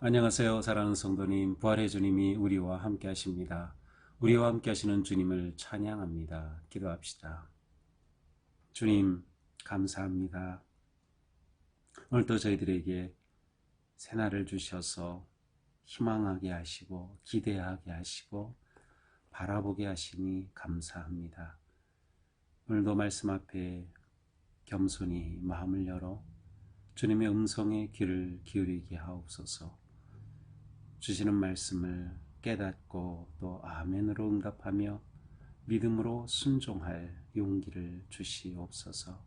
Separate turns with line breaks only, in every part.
안녕하세요. 사랑하는 성도님, 부활의 주님이 우리와 함께 하십니다. 우리와 함께 하시는 주님을 찬양합니다. 기도합시다. 주님, 감사합니다. 오늘도 저희들에게 새날을 주셔서 희망하게 하시고 기대하게 하시고 바라보게 하시니 감사합니다. 오늘도 말씀 앞에 겸손히 마음을 열어 주님의 음성에 귀를 기울이게 하옵소서. 주시는 말씀을 깨닫고 또 아멘으로 응답하며 믿음으로 순종할 용기를 주시옵소서.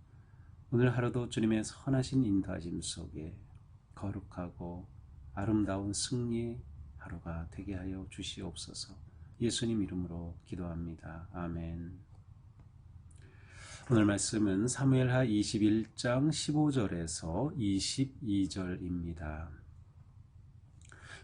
오늘 하루도 주님의 선하신 인도하심 속에 거룩하고 아름다운 승리의 하루가 되게 하여 주시옵소서. 예수님 이름으로 기도합니다. 아멘. 오늘 말씀은 사무엘하 21장 15절에서 22절입니다.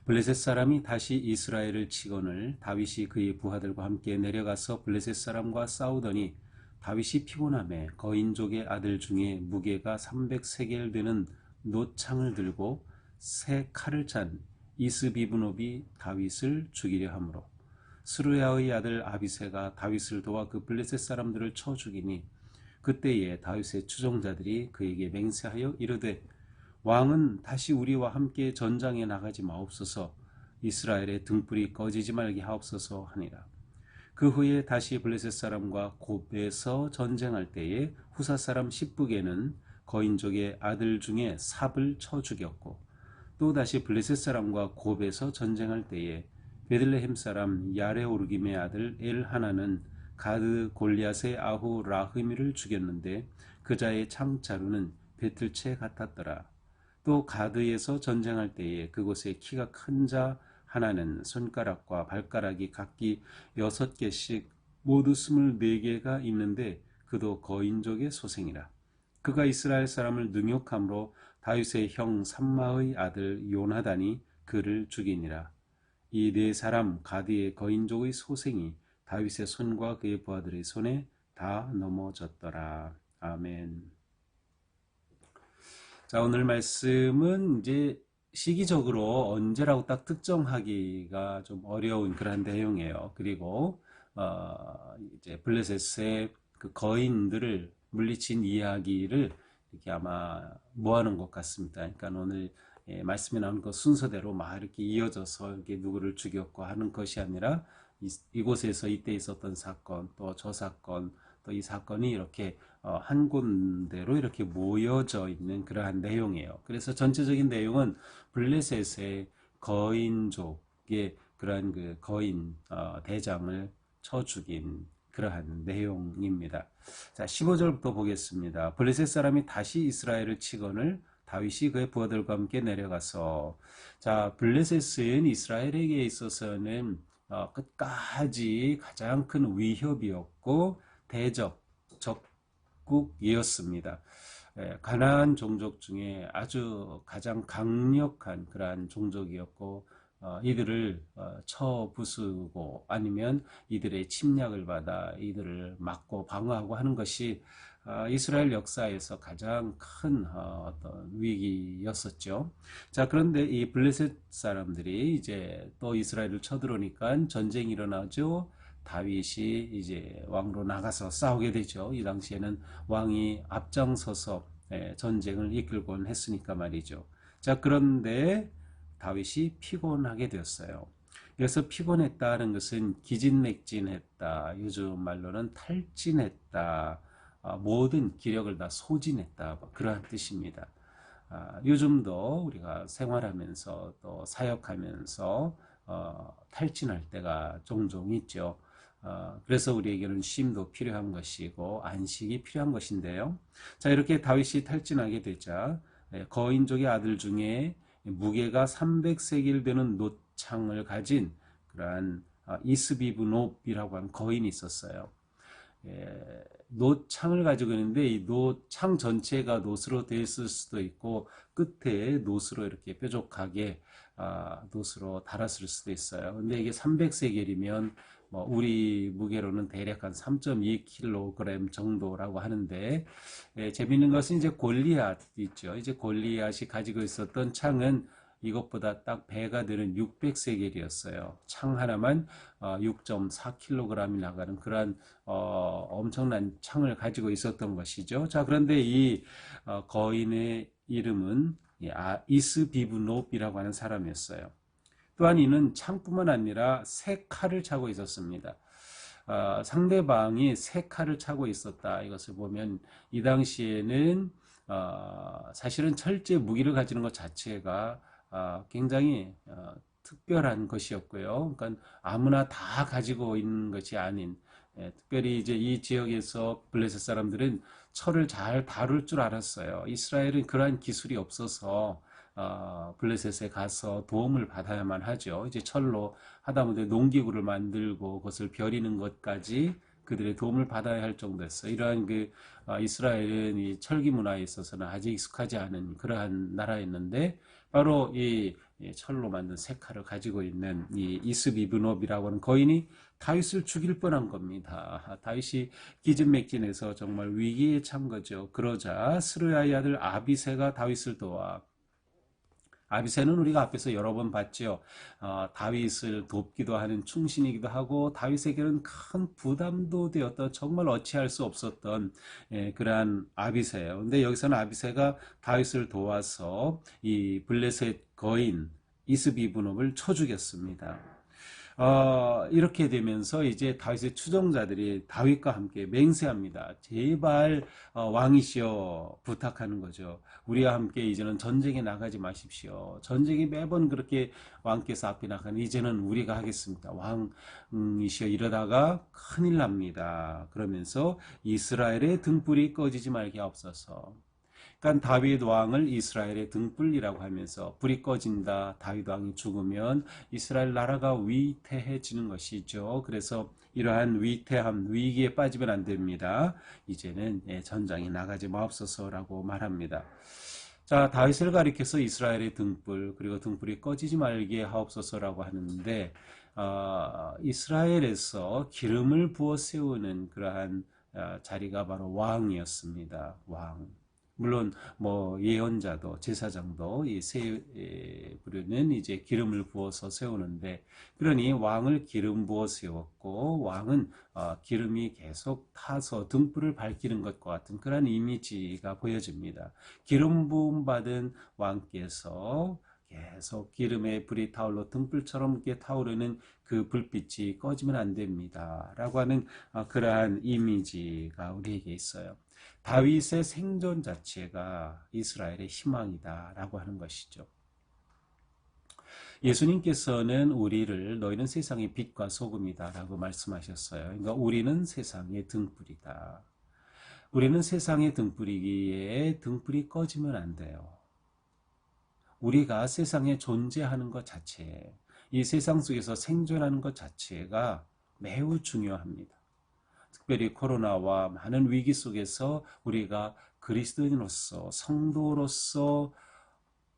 블레셋 사람이 다시 이스라엘을 치거늘 다윗이 그의 부하들과 함께 내려가서 블레셋 사람과 싸우더니 다윗이 피곤하매 거인족의 아들 중에 무게가 300세겔 되는 노창을 들고 새 칼을 찬 이스비브노비 다윗을 죽이려 하므로 스루야의 아들 아비새가 다윗을 도와 그 블레셋 사람들을 쳐 죽이니 그때에 다윗의 추종자들이 그에게 맹세하여 이르되 왕은 다시 우리와 함께 전장에 나가지 마옵소서. 이스라엘의 등불이 꺼지지 말게 하옵소서 하니라. 그 후에 다시 블레셋 사람과 곱에서 전쟁할 때에 후사 사람 십북에는 거인족의 아들 중에 삽을 쳐 죽였고 또 다시 블레셋 사람과 곱에서 전쟁할 때에 베들레헴 사람 야레오르김의 아들 엘하나는 가드 골리앗의 아후 라흐미를 죽였는데 그자의 창자루는 배틀채 같았더라. 또 가드에서 전쟁할 때에 그곳에 키가 큰 자 하나는 손가락과 발가락이 각기 6개씩 모두 24개가 있는데 그도 거인족의 소생이라. 그가 이스라엘 사람을 능욕함으로 다윗의 형 삼마의 아들 요나단이 그를 죽이니라. 이 네 사람 가드의 거인족의 소생이 다윗의 손과 그의 부하들의 손에 다 넘어졌더라. 아멘. 자, 오늘 말씀은 이제 시기적으로 언제라고 딱 특정하기가 좀 어려운 그런 내용이에요. 그리고 이제 블레셋의 그 거인들을 물리친 이야기를 이렇게 아마 모아놓은 것 같습니다. 그러니까 오늘 말씀에 나오는 그 순서대로 막 이렇게 이어져서 이렇게 누구를 죽였고 하는 것이 아니라 이곳에서 이때 있었던 사건, 또 저 사건, 또 이 사건이 이렇게 한 군데로 이렇게 모여져 있는 그러한 내용이에요. 그래서 전체적인 내용은 블레셋의 거인족의 그러한 그 거인 대장을 쳐 죽인 그러한 내용입니다. 자, 15절부터 보겠습니다. 블레셋 사람이 다시 이스라엘을 치거늘 다윗이 그의 부하들과 함께 내려가서, 자, 블레셋은 이스라엘에게 있어서는 끝까지 가장 큰 위협이었고 대적, 적국이었습니다. 가나안 종족 중에 아주 가장 강력한 그러한 종족이었고 이들을 쳐 부수고 아니면 이들의 침략을 받아 이들을 막고 방어하고 하는 것이 이스라엘 역사에서 가장 큰 어떤 위기였었죠. 자, 그런데 이 블레셋 사람들이 이제 또 이스라엘을 쳐들어오니까 전쟁이 일어나죠. 다윗이 이제 왕으로 나가서 싸우게 되죠. 이 당시에는 왕이 앞장서서 전쟁을 이끌곤 했으니까 말이죠. 자, 그런데 다윗이 피곤하게 되었어요. 그래서 피곤했다는 것은 기진맥진했다. 요즘 말로는 탈진했다. 모든 기력을 다 소진했다. 그러한 뜻입니다. 요즘도 우리가 생활하면서 또 사역하면서 탈진할 때가 종종 있죠. 그래서 우리에게는 쉼도 필요한 것이고 안식이 필요한 것인데요. 자, 이렇게 다윗이 탈진하게 되자 거인족의 아들 중에 무게가 300세겔 되는 노창을 가진 그러한 이스비브노비라고 하는 거인이 있었어요. 노창을 가지고 있는데 이 노창 전체가 노스로 되어 있을 수도 있고 끝에 노스로 이렇게 뾰족하게 노스로 달았을 수도 있어요. 근데 이게 300세겔이면 뭐 우리 무게로는 대략 한 3.2kg 정도라고 하는데 재미있는 것은 이제 골리앗 있죠. 이제 골리앗이 가지고 있었던 창은 이것보다 딱 배가 되는 600세겔이었어요. 창 하나만 6.4kg이 나가는 그러한 엄청난 창을 가지고 있었던 것이죠. 자, 그런데 이 거인의 이름은 이스비브노이라고 하는 사람이었어요. 또한 이는 창뿐만 아니라 세 칼을 차고 있었습니다. 상대방이 세 칼을 차고 있었다. 이것을 보면 이 당시에는 사실은 철제 무기를 가지는 것 자체가 굉장히 특별한 것이었고요. 그러니까 아무나 다 가지고 있는 것이 아닌, 특별히 이제 이 지역에서 블레셋 사람들은 철을 잘 다룰 줄 알았어요. 이스라엘은 그러한 기술이 없어서 블레셋에 가서 도움을 받아야만 하죠. 이제 철로 하다못해 농기구를 만들고 그것을 벼리는 것까지 그들의 도움을 받아야 할 정도였어요. 이러한 이스라엘은 이 철기 문화에 있어서는 아직 익숙하지 않은 그러한 나라였는데 바로 이 철로 만든 세 칼을 가지고 있는 이 이스비브노비라고 하는 거인이 다윗을 죽일 뻔한 겁니다. 다윗이 기진맥진해서 정말 위기에 처한 거죠. 그러자 스루야의 아들 아비새가 다윗을 도와 아비새는 우리가 앞에서 여러 번 봤죠. 다윗을 돕기도 하는 충신이기도 하고 다윗에게는 큰 부담도 되었던 정말 어찌할 수 없었던 그러한 아비새예요. 근데 여기서는 아비새가 다윗을 도와서 이 블레셋 거인 이스비브놈을 쳐 죽였습니다. 이렇게 되면서 이제 다윗의 추종자들이 다윗과 함께 맹세합니다. 제발 왕이시여 부탁하는 거죠. 우리와 함께 이제는 전쟁에 나가지 마십시오. 전쟁이 매번 그렇게 왕께서 앞에 나가는 이제는 우리가 하겠습니다. 왕이시여 이러다가 큰일 납니다. 그러면서 이스라엘의 등불이 꺼지지 말게 하옵소서. 그러니까 다윗 왕을 이스라엘의 등불이라고 하면서 불이 꺼진다. 다윗 왕이 죽으면 이스라엘 나라가 위태해지는 것이죠. 그래서 이러한 위태함, 위기에 빠지면 안 됩니다. 이제는 전장에 나가지 마옵소서라고 말합니다. 자, 다윗을 가리켜서 이스라엘의 등불 그리고 등불이 꺼지지 말게 하옵소서라고 하는데 이스라엘에서 기름을 부어 세우는 그러한 자리가 바로 왕이었습니다. 왕. 물론 뭐 예언자도 제사장도 이 세 부류는 이제 기름을 부어서 세우는데 그러니 왕을 기름 부어 세웠고 왕은 기름이 계속 타서 등불을 밝히는 것과 같은 그런 이미지가 보여집니다. 기름 부음 받은 왕께서 계속 기름의 불이 타올라 등불처럼 이렇게 타오르는 그 불빛이 꺼지면 안 됩니다. 라고 하는 그러한 이미지가 우리에게 있어요. 다윗의 생존 자체가 이스라엘의 희망이다 라고 하는 것이죠. 예수님께서는 우리를 너희는 세상의 빛과 소금이다 라고 말씀하셨어요. 그러니까 우리는 세상의 등불이다. 우리는 세상의 등불이기에 등불이 꺼지면 안 돼요. 우리가 세상에 존재하는 것 자체, 이 세상 속에서 생존하는 것 자체가 매우 중요합니다. 특별히 코로나와 많은 위기 속에서 우리가 그리스도인으로서 성도로서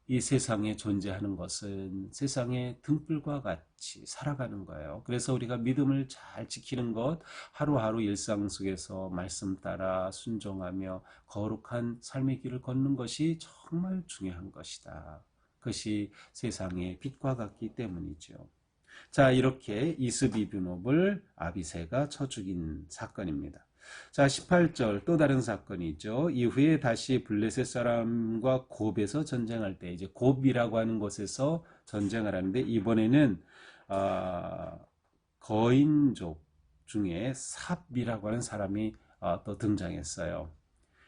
이 세상에 존재하는 것은 세상의 등불과 같이 살아가는 거예요. 그래서 우리가 믿음을 잘 지키는 것, 하루하루 일상 속에서 말씀 따라 순종하며 거룩한 삶의 길을 걷는 것이 정말 중요한 것이다. 그것이 세상의 빛과 같기 때문이죠. 자, 이렇게 이스비브놉을 아비새가 쳐 죽인 사건입니다. 자, 18절 또 다른 사건이죠. 이후에 다시 블레셋 사람과 곱에서 전쟁할 때 이제 곱이라고 하는 곳에서 전쟁을 하는데 이번에는 거인족 중에 삽이라고 하는 사람이 또 등장했어요.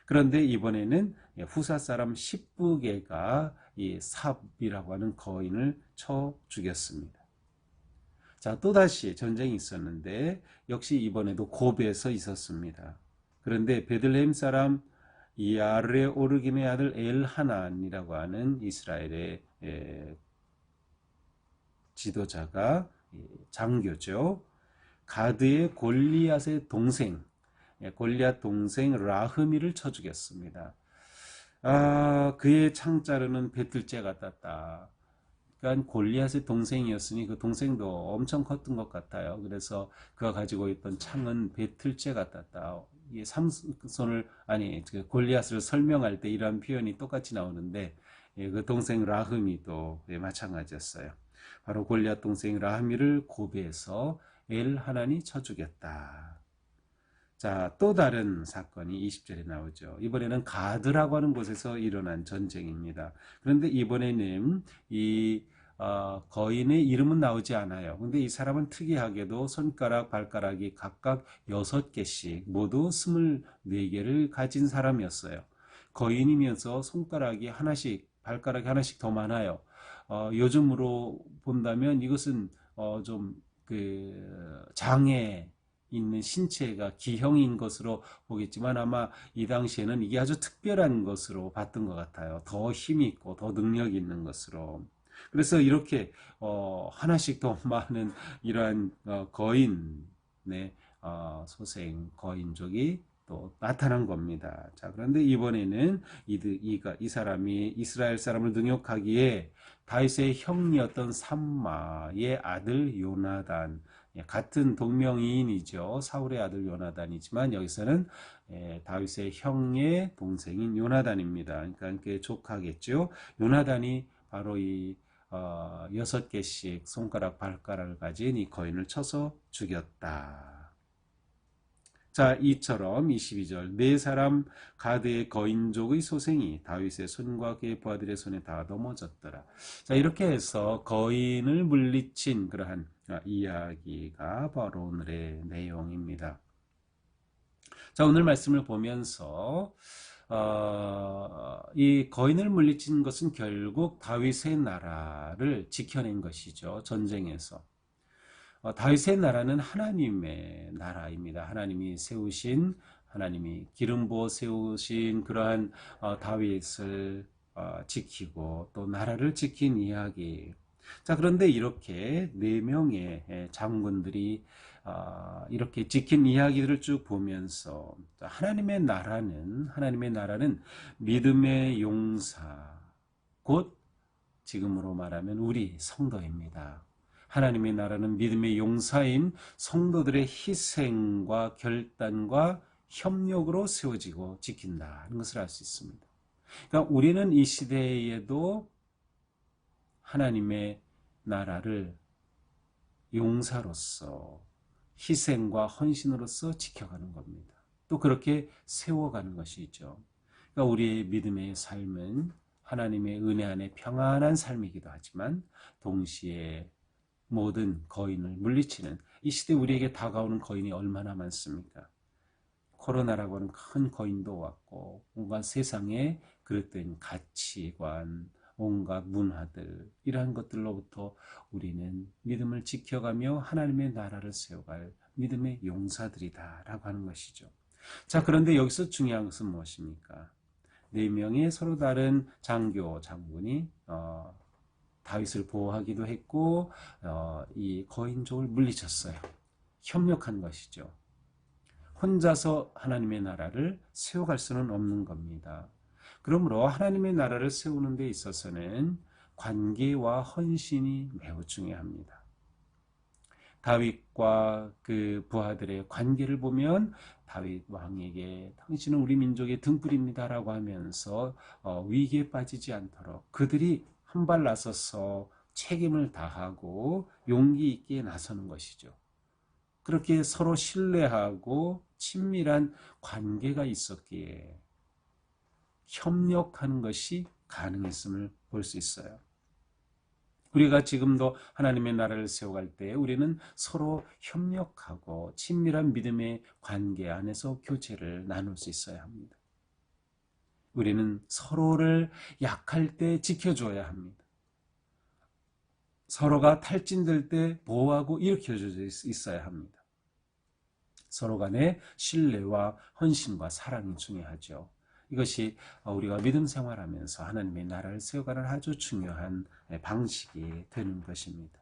그런데 이번에는 후사 사람 십부게가 이 삽이라고 하는 거인을 쳐 죽였습니다. 자, 또다시 전쟁이 있었는데 역시 이번에도 곱에서 있었습니다. 그런데 베들레헴 사람 이아르의 오르김의 아들 엘하난이라고 하는 이스라엘의 지도자가 장교죠. 가드의 골리앗의 동생, 골리앗 동생 라흐미를 쳐 죽였습니다. 그의 창자루는 배틀째 같았다. 그러니까 골리앗의 동생이었으니 그 동생도 엄청 컸던 것 같아요. 그래서 그가 가지고 있던 창은 배틀째 같았다. 이 삼손을 골리앗을 설명할 때 이러한 표현이 똑같이 나오는데 그 동생 라흐미도 마찬가지였어요. 바로 골리앗 동생 라흐미를 고베에서 엘하난이 쳐 죽였다. 자, 또 다른 사건이 20절에 나오죠. 이번에는 가드라고 하는 곳에서 일어난 전쟁입니다. 그런데 이번에는 이 거인의 이름은 나오지 않아요. 근데 이 사람은 특이하게도 손가락, 발가락이 각각 6개씩 모두 24개를 가진 사람이었어요. 거인이면서 손가락이 하나씩, 발가락이 하나씩 더 많아요. 요즘으로 본다면 이것은 좀그 장애 있는 신체가 기형인 것으로 보겠지만 아마 이 당시에는 이게 아주 특별한 것으로 봤던 것 같아요. 더 힘이 있고 더 능력이 있는 것으로. 그래서 이렇게 하나씩 더 많은 이러한 거인의 소생 거인족이 또 나타난 겁니다. 자, 그런데 이번에는 이 사람이 이스라엘 사람을 능욕하기에 다윗의 형이었던 삼마의 아들 요나단, 같은 동명이인이죠. 사울의 아들 요나단이지만 여기서는 다윗의 형의 동생인 요나단입니다. 그러니까 조카겠죠. 요나단이 바로 이 6개씩 손가락 발가락을 가진 이 거인을 쳐서 죽였다. 자, 이처럼 22절 네 사람 가드의 거인족의 소생이 다윗의 손과 그의 부하들의 손에 다 넘어졌더라. 자, 이렇게 해서 거인을 물리친 그러한 이야기가 바로 오늘의 내용입니다. 자, 오늘 말씀을 보면서 이 거인을 물리친 것은 결국 다윗의 나라를 지켜낸 것이죠. 전쟁에서. 다윗의 나라는 하나님의 나라입니다. 하나님이 기름 부어 세우신 그러한 다윗을 지키고 또 나라를 지킨 이야기. 자, 그런데 이렇게 4명의 장군들이 이렇게 지킨 이야기들을 쭉 보면서 하나님의 나라는 믿음의 용사, 곧 지금으로 말하면 우리 성도입니다. 하나님의 나라는 믿음의 용사인 성도들의 희생과 결단과 협력으로 세워지고 지킨다는 것을 알 수 있습니다. 그러니까 우리는 이 시대에도 하나님의 나라를 용사로서 희생과 헌신으로서 지켜가는 겁니다. 또 그렇게 세워가는 것이죠. 그러니까 우리의 믿음의 삶은 하나님의 은혜 안에 평안한 삶이기도 하지만 동시에 모든 거인을 물리치는 이 시대 우리에게 다가오는 거인이 얼마나 많습니까? 코로나라고 하는 큰 거인도 왔고 온갖 세상에 그릇된 가치관, 온갖 문화들 이러한 것들로부터 우리는 믿음을 지켜가며 하나님의 나라를 세워갈 믿음의 용사들이다라고 하는 것이죠. 자, 그런데 여기서 중요한 것은 무엇입니까? 4명의 서로 다른 장교, 장군이 다윗을 보호하기도 했고 이 거인족을 물리쳤어요. 협력한 것이죠. 혼자서 하나님의 나라를 세워갈 수는 없는 겁니다. 그러므로 하나님의 나라를 세우는 데 있어서는 관계와 헌신이 매우 중요합니다. 다윗과 그 부하들의 관계를 보면 다윗 왕에게 당신은 우리 민족의 등불입니다라고 하면서 위기에 빠지지 않도록 그들이 한 발 나서서 책임을 다하고 용기 있게 나서는 것이죠. 그렇게 서로 신뢰하고 친밀한 관계가 있었기에 협력하는 것이 가능했음을 볼 수 있어요. 우리가 지금도 하나님의 나라를 세워갈 때 우리는 서로 협력하고 친밀한 믿음의 관계 안에서 교제를 나눌 수 있어야 합니다. 우리는 서로를 약할 때 지켜줘야 합니다. 서로가 탈진될 때 보호하고 일으켜줄 수 있어야 합니다. 서로 간의 신뢰와 헌신과 사랑이 중요하죠. 이것이 우리가 믿음 생활하면서 하나님의 나라를 세워가는 아주 중요한 방식이 되는 것입니다.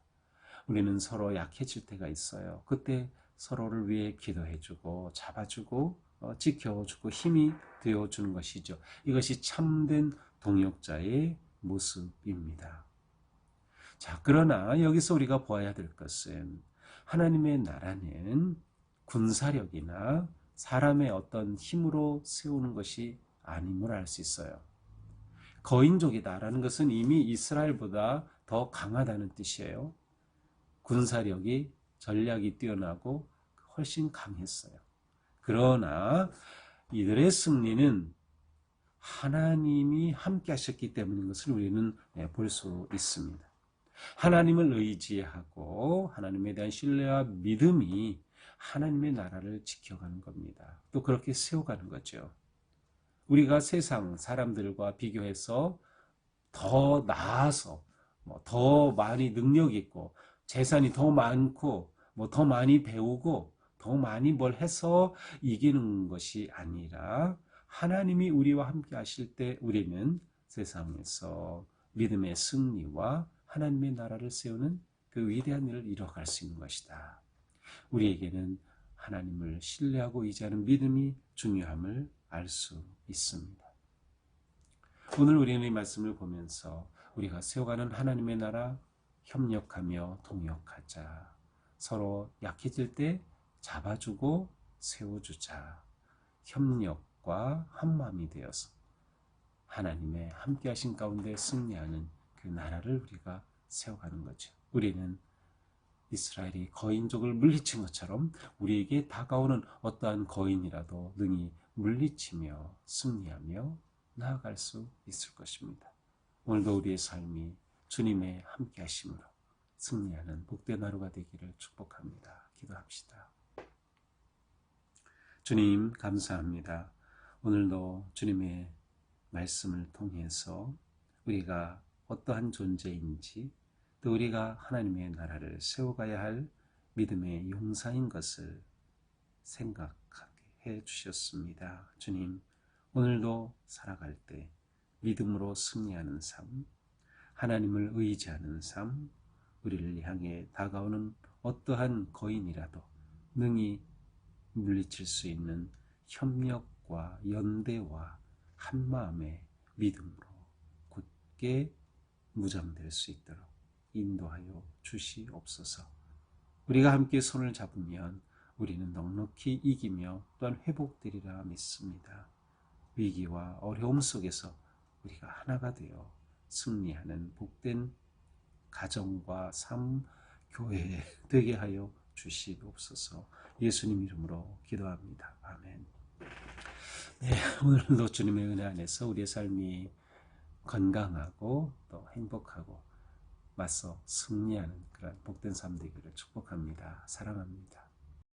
우리는 서로 약해질 때가 있어요. 그때 서로를 위해 기도해주고 잡아주고 지켜주고 힘이 되어주는 것이죠. 이것이 참된 동역자의 모습입니다. 자, 그러나 여기서 우리가 보아야 될 것은 하나님의 나라는 군사력이나 사람의 어떤 힘으로 세우는 것이 아님을 알 수 있어요. 거인족이다라는 것은 이미 이스라엘보다 더 강하다는 뜻이에요. 군사력이 전략이 뛰어나고 훨씬 강했어요. 그러나 이들의 승리는 하나님이 함께 하셨기 때문인 것을 우리는 볼 수 있습니다. 하나님을 의지하고 하나님에 대한 신뢰와 믿음이 하나님의 나라를 지켜가는 겁니다. 또 그렇게 세워가는 거죠. 우리가 세상 사람들과 비교해서 더 나아서 더 많이 능력 있고 재산이 더 많고 더 많이 배우고 더 많이 뭘 해서 이기는 것이 아니라 하나님이 우리와 함께 하실 때 우리는 세상에서 믿음의 승리와 하나님의 나라를 세우는 그 위대한 일을 이뤄갈 수 있는 것이다. 우리에게는 하나님을 신뢰하고 의지하는 믿음이 중요함을 알 수 있습니다. 오늘 우리는 이 말씀을 보면서 우리가 세워가는 하나님의 나라 협력하며 동역하자. 서로 약해질 때 잡아주고 세워주자. 협력과 한마음이 되어서 하나님의 함께 하신 가운데 승리하는 그 나라를 우리가 세워가는 거죠. 우리는 이스라엘이 거인족을 물리친 것처럼 우리에게 다가오는 어떠한 거인이라도 능히 물리치며 승리하며 나아갈 수 있을 것입니다. 오늘도 우리의 삶이 주님의 함께 하심으로 승리하는 복된 하루가 되기를 축복합니다. 기도합시다. 주님 감사합니다. 오늘도 주님의 말씀을 통해서 우리가 어떠한 존재인지 또 우리가 하나님의 나라를 세워가야 할 믿음의 용사인 것을 생각하게 해주셨습니다. 주님, 오늘도 살아갈 때 믿음으로 승리하는 삶, 하나님을 의지하는 삶, 우리를 향해 다가오는 어떠한 거인이라도 능히 물리칠 수 있는 협력과 연대와 한마음의 믿음으로 굳게 무장될 수 있도록 인도하여 주시옵소서. 우리가 함께 손을 잡으면 우리는 넉넉히 이기며 또한 회복되리라 믿습니다. 위기와 어려움 속에서 우리가 하나가 되어 승리하는 복된 가정과 삶, 교회 되게 하여 주시옵소서. 예수님 이름으로 기도합니다. 아멘. 네, 오늘도 주님의 은혜 안에서 우리의 삶이 건강하고 또 행복하고 맞서 승리하는 그런 복된 삶 되기를 축복합니다. 사랑합니다.